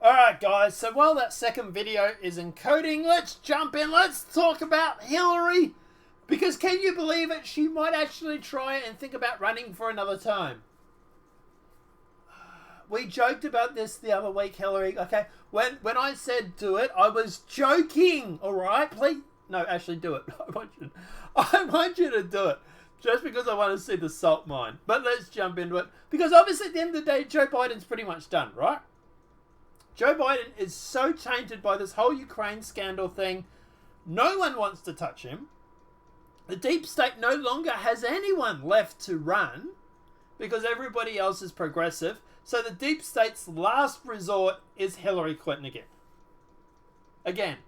Alright guys, so while that second video is encoding, let's jump in, let's talk about Hillary. Because can you believe it, she might actually try and think about running for another time. We joked about this the other week, Hillary, okay? When I said do it, I was joking, alright? Please, no, actually do it. I want you to do it. Just because I want to see the salt mine. But let's jump into it. Because obviously at the end of the day, Joe Biden's pretty much done, right? Joe Biden is so tainted by this whole Ukraine scandal thing. No one wants to touch him. The deep state no longer has anyone left to run because everybody else is progressive. So the deep state's last resort is Hillary Clinton again. Again.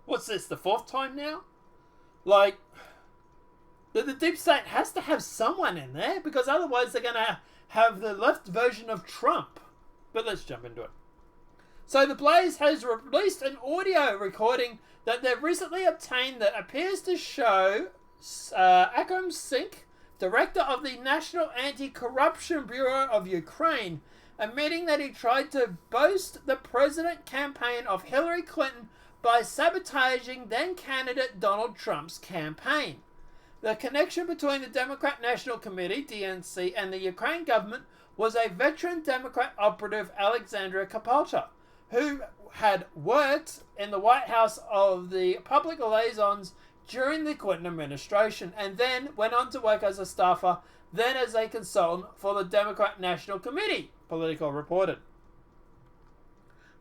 What's this, the fourth time now? Like, the deep state has to have someone in there because otherwise they're going to have the left version of Trump. But let's jump into it. So the Blaze has released an audio recording that they've recently obtained that appears to show Akram Sink, director of the National Anti-Corruption Bureau of Ukraine, admitting that he tried to boast the president campaign of Hillary Clinton by sabotaging then-candidate Donald Trump's campaign. The connection between the Democrat National Committee, DNC, and the Ukraine government was a veteran Democrat operative, Alexandria Kapalcha, who had worked in the White House of the public liaisons during the Clinton administration and then went on to work as a staffer, then as a consultant for the Democrat National Committee, Politico reported.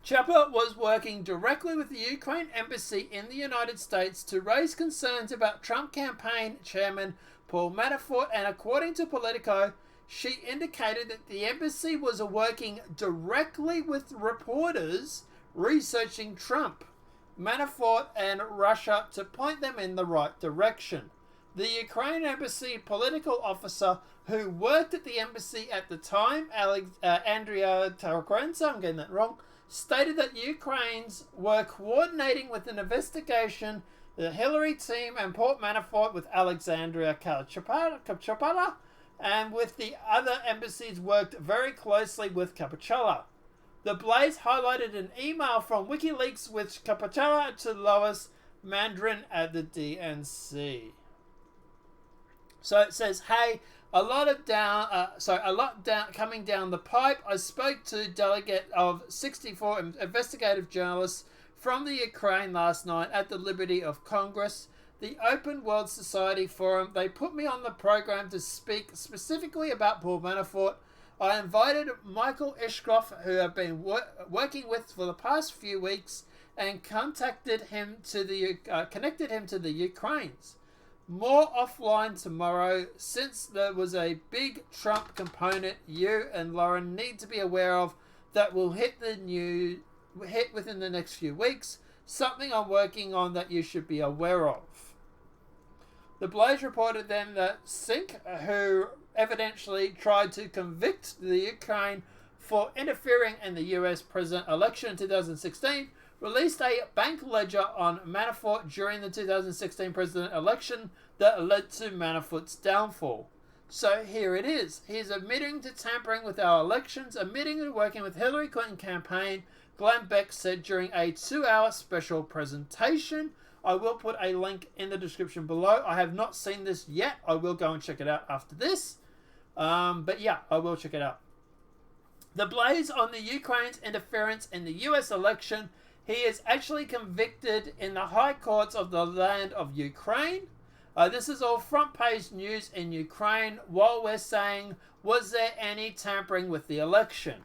Chapa was working directly with the Ukraine embassy in the United States to raise concerns about Trump campaign chairman Paul Manafort, and according to Politico, she indicated that the embassy was working directly with reporters researching Trump, Manafort, and Russia to point them in the right direction. The Ukraine embassy political officer who worked at the embassy at the time, Andrea Tarakrensa, I'm getting that wrong, stated that Ukrainians were coordinating with an investigation, the Hillary team and Paul Manafort with Alexandria Kapchapala, and with the other embassies worked very closely with Kapchapala. The Blaze highlighted an email from WikiLeaks with Kapchapala to Lois Mandarin at the DNC. So it says, hey, a lot coming down the pipe. I spoke to a delegate of 64 investigative journalists from the Ukraine last night at the Liberty of Congress, the Open World Society Forum. They put me on the program to speak specifically about Paul Manafort. I invited Michael Ishkroff, who I've been working with for the past few weeks, and connected him to the Ukrainians. More offline tomorrow, since there was a big Trump component you and Lauren need to be aware of that will hit within the next few weeks. Something I'm working on that you should be aware of. The Blaze reported then that Sink, who evidently tried to convict the Ukraine for interfering in the US president election in 2016, released a bank ledger on Manafort during the 2016 president election that led to Manafort's downfall. So here it is. He's admitting to tampering with our elections, admitting to working with Hillary Clinton campaign, Glenn Beck said during a 2-hour special presentation. I will put a link in the description below. I have not seen this yet. I will go and check it out after this. But yeah, I will check it out. The Blaze on the Ukraine's interference in the US election. He is actually convicted in the high courts of the land of Ukraine. This is all front page news in Ukraine while we're saying, was there any tampering with the election?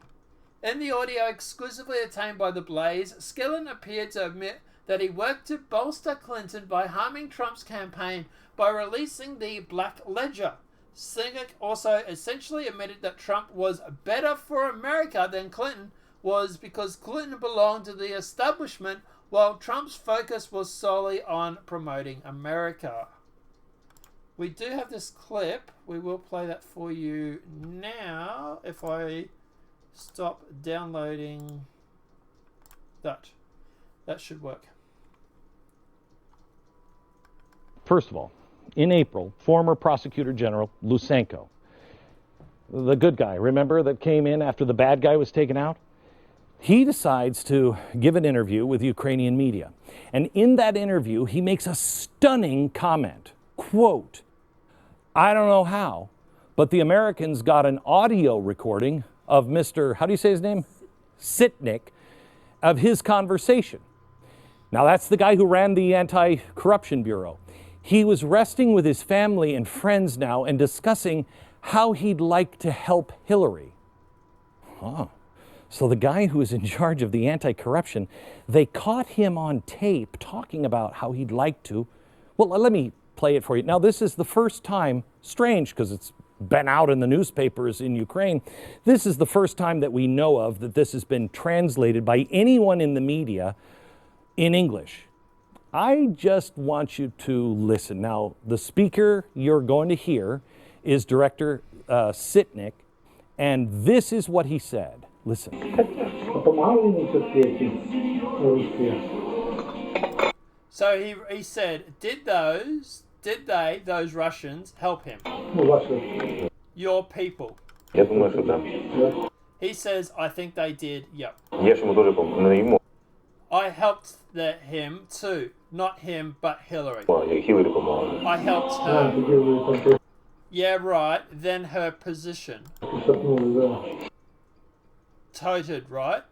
In the audio exclusively obtained by the Blaze, Skillen appeared to admit that he worked to bolster Clinton by harming Trump's campaign by releasing the Black Ledger. Singer also essentially admitted that Trump was better for America than Clinton was because Clinton belonged to the establishment while Trump's focus was solely on promoting America. We do have this clip. We will play that for you now if I stop downloading that. That should work. First of all, in April, former Prosecutor General Lysenko, the good guy, remember, that came in after the bad guy was taken out? he decides to give an interview with Ukrainian media. And in that interview, he makes a stunning comment. Quote, I don't know how, but the Americans got an audio recording of Mr., how do you say his name? Sitnik, of his conversation. Now that's the guy who ran the Anti-Corruption Bureau. He was resting with his family and friends now and discussing how he'd like to help Hillary. Huh. So the guy who was in charge of the anti-corruption, they caught him on tape talking about how he'd like to. Well, let me play it for you. Now, this is the first time, strange because it's been out in the newspapers in Ukraine. This is the first time that we know of that this has been translated by anyone in the media in English. I just want you to listen. Now, the speaker you're going to hear is Director Sitnik, and this is what he said. Listen. So he said, did those Russians help him? Your people. He says, I think they did, yep. I helped him too. Not him, but Hillary. I helped her. Yeah, right. Then her position. Toted, right?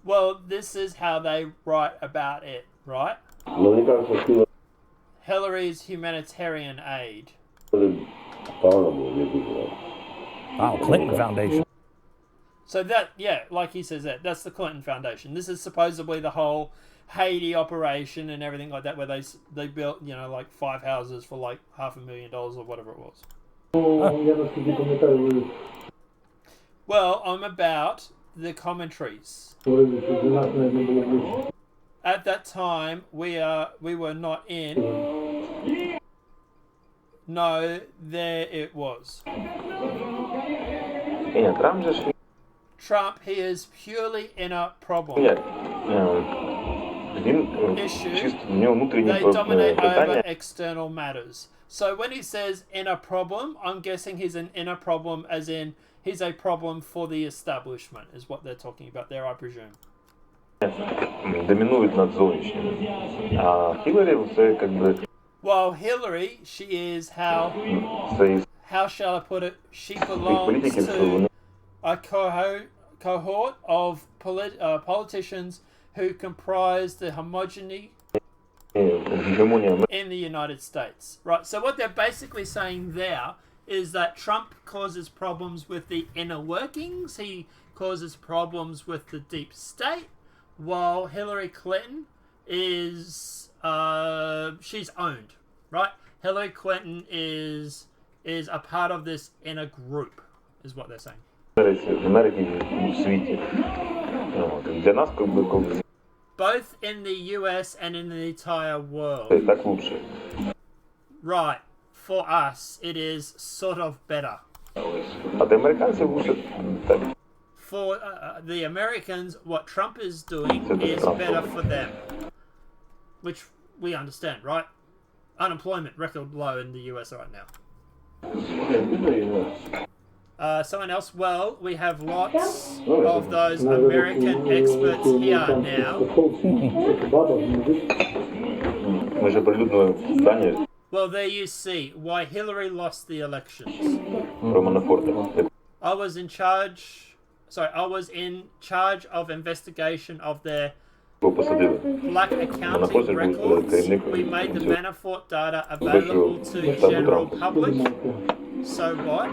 Well, this is how they write about it, right? Hillary's humanitarian aid. Wow, Clinton Foundation. So that, yeah, like he says that's the Clinton Foundation. This is supposedly the whole Haiti operation and everything like that, where they built, like 5 houses for like $500,000 or whatever it was. Well, I'm about the commentaries. At that time, we were not in. No, there it was. Trump, he is purely in a problem. Issue. They dominate over external matters. So when he says inner problem, I'm guessing he's an inner problem as in he's a problem for the establishment, is what they're talking about there, I presume. Well, Hillary, she is how shall I put it? She belongs to a cohort of politicians who comprise the homogeny in the United States, right? So what they're basically saying there is that Trump causes problems with the inner workings. He causes problems with the deep state, while Hillary Clinton is she's owned, right? Hillary Clinton is a part of this inner group, is what they're saying. Both in the US and in the entire world. Right. For us, it is sort of better. For the Americans, what Trump is doing is better for them. Which we understand, right? Unemployment record low in the US right now. Someone else? Well, we have lots of those American experts here now. Well, there you see why Hillary lost the elections. I was in charge of investigation of their black accounting records. We made the Manafort data available to the general public. So what?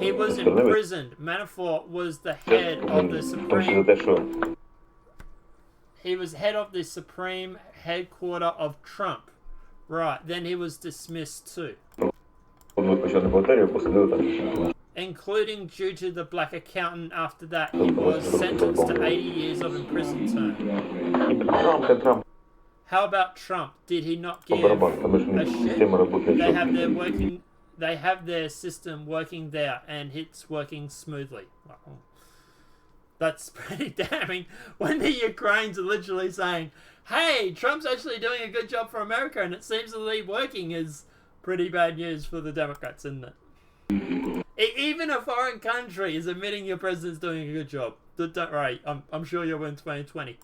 He was imprisoned. Manafort was the head of the Supreme. He was head of the Supreme headquarter of Trump. Right, then he was dismissed too. Including due to the black accountant. After that, he was sentenced to 80 years of imprisonment term. How about Trump? Did he not give a shit? They have their system working there, and it's working smoothly. Wow. That's pretty damning when the Ukrainians are literally saying, hey, Trump's actually doing a good job for America, and it seems to be working. Is pretty bad news for the Democrats, isn't it? Even a foreign country is admitting your president's doing a good job. Don't worry, I'm sure you'll win 2020.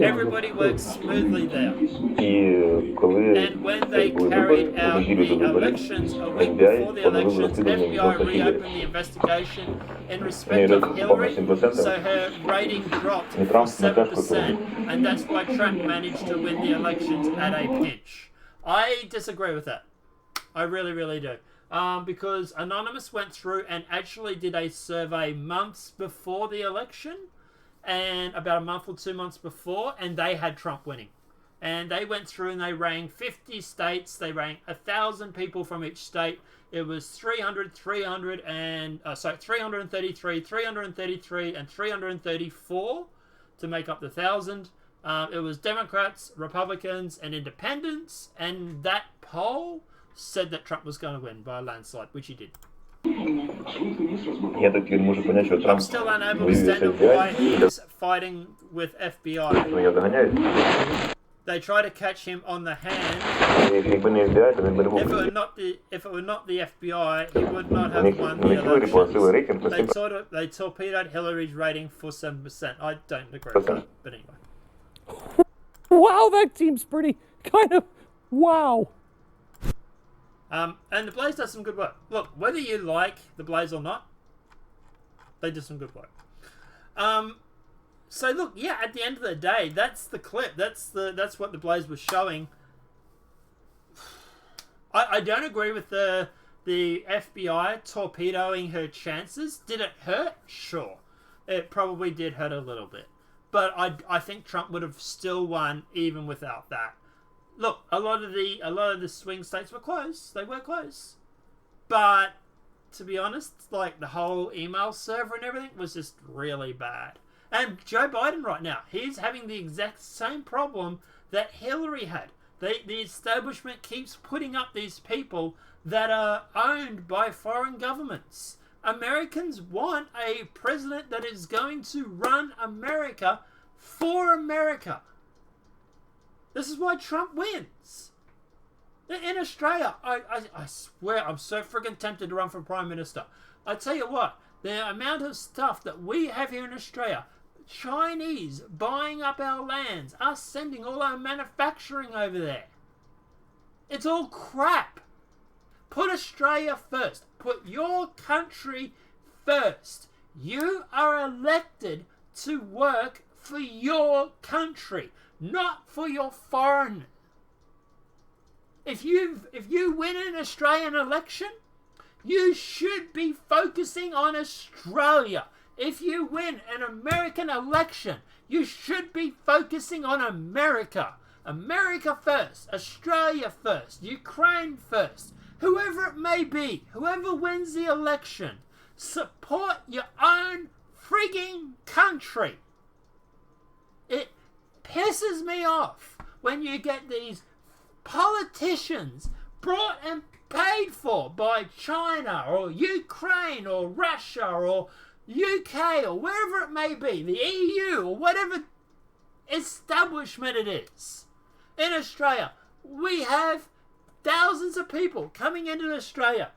Everybody works smoothly there. And when they carried out the elections, a week before the elections, FBI reopened the investigation in respect of Hillary, so her rating dropped for 7%, and that's why Trump managed to win the elections at a pinch. I disagree with that. I really, really do. Because Anonymous went through and actually did a survey months before the election, and about a month or 2 months before, and they had Trump winning. And they went through and they rang 50 states. They rang 1,000 people from each state. It was 333, 333, and 334 to make up the 1,000. It was Democrats, Republicans, and Independents, and that poll said that Trump was going to win by a landslide, which he did. I'm still unable to stand why he's fighting with FBI. They try to catch him on the hand. If it were not the FBI, he would not have won the elections. They torpedoed Hillary's rating for 7%. I don't agree with that, but anyway. Wow, that seems pretty kind of wow. And the Blaze does some good work. Look, whether you like the Blaze or not, they do some good work. So look, yeah, at the end of the day, that's the clip. That's what the Blaze was showing. I don't agree with the FBI torpedoing her chances. Did it hurt? Sure. It probably did hurt a little bit. But I think Trump would have still won even without that. Look, a lot of the swing states were close. They were close. But to be honest, like the whole email server and everything was just really bad. And Joe Biden right now, he's having the exact same problem that Hillary had. The establishment keeps putting up these people that are owned by foreign governments. Americans want a president that is going to run America for America. This is why Trump wins. In Australia, I swear I'm so friggin' tempted to run for Prime Minister. I tell you what, the amount of stuff that we have here in Australia, Chinese buying up our lands, us sending all our manufacturing over there. It's all crap. Put Australia first. Put your country first. You are elected to work for your country, not for your foreign. If you win an Australian election, you should be focusing on Australia. If you win an American election, you should be focusing on America. America first, Australia first, Ukraine first, whoever it may be, whoever wins the election, support your own frigging country. It pisses me off when you get these politicians brought and paid for by China or Ukraine or Russia or UK or wherever it may be, the EU or whatever establishment it is. In Australia, we have thousands of people coming into Australia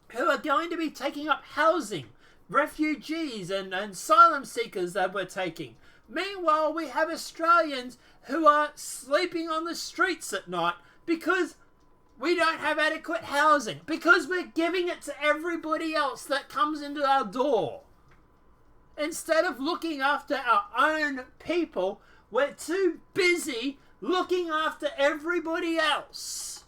who are going to be taking up housing, refugees and asylum seekers that we're taking. Meanwhile, we have Australians who are sleeping on the streets at night because we don't have adequate housing, because we're giving it to everybody else that comes into our door. Instead of looking after our own people, we're too busy looking after everybody else.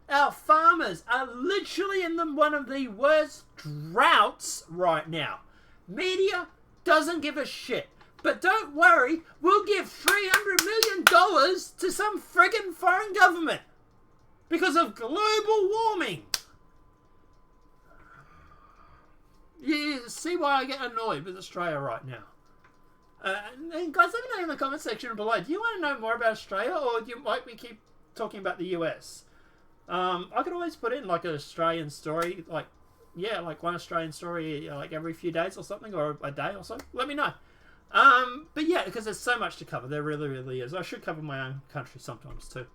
Our farmers are literally in one of the worst droughts right now. Media doesn't give a shit. But don't worry, we'll give $300 million to some friggin' foreign government because of global warming. You see why I get annoyed with Australia right now. And guys, let me know in the comment section below. Do you want to know more about Australia, or do you like me keep talking about the US? I could always put in like an Australian story, like one Australian story like every few days or something, or a day or so. Let me know. But yeah, because there's so much to cover. There really, really is. I should cover my own country sometimes too.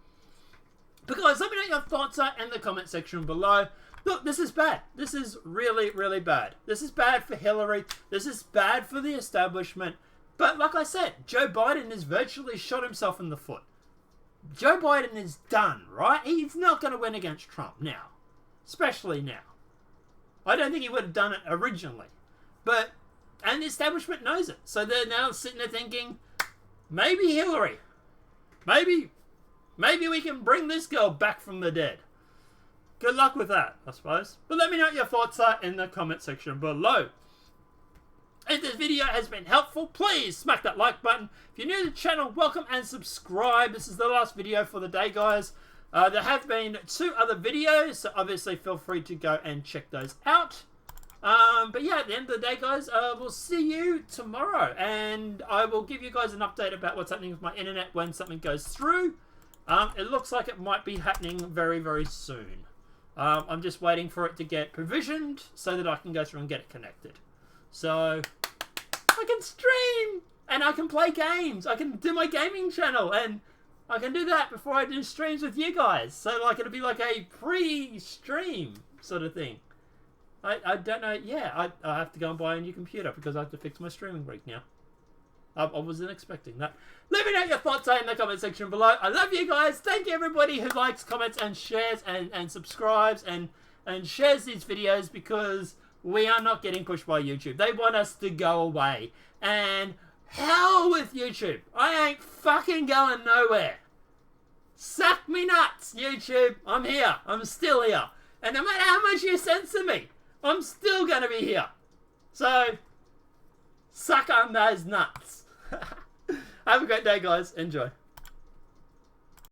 But guys, let me know what your thoughts are in the comment section below. Look, this is bad. This is really, really bad. This is bad for Hillary. This is bad for the establishment. But like I said, Joe Biden has virtually shot himself in the foot. Joe Biden is done, right? He's not going to win against Trump now. Especially now. I don't think he would have done it originally. And the establishment knows it. So they're now sitting there thinking, maybe Hillary. Maybe we can bring this girl back from the dead. Good luck with that, I suppose. But let me know what your thoughts are in the comment section below. If this video has been helpful, please smack that like button. If you're new to the channel, welcome and subscribe. This is the last video for the day, guys. There have been 2 other videos, so obviously feel free to go and check those out. But yeah, at the end of the day, guys, we'll see you tomorrow. And I will give you guys an update about what's happening with my internet when something goes through. It looks like it might be happening very, very soon. I'm just waiting for it to get provisioned so that I can go through and get it connected. So I can stream and I can play games. I can do my gaming channel and I can do that before I do streams with you guys. So like it'll be like a pre-stream sort of thing. I don't know. Yeah, I have to go and buy a new computer because I have to fix my streaming rig now. I wasn't expecting that. Let me know your thoughts in the comment section below. I love you guys. Thank you everybody who likes, comments, and shares and subscribes and shares these videos because we are not getting pushed by YouTube. They want us to go away. And hell with YouTube. I ain't fucking going nowhere. Suck me nuts, YouTube. I'm here. I'm still here. And no matter how much you censor me, I'm still going to be here. So, suck on those nuts. Have a great day, guys. Enjoy.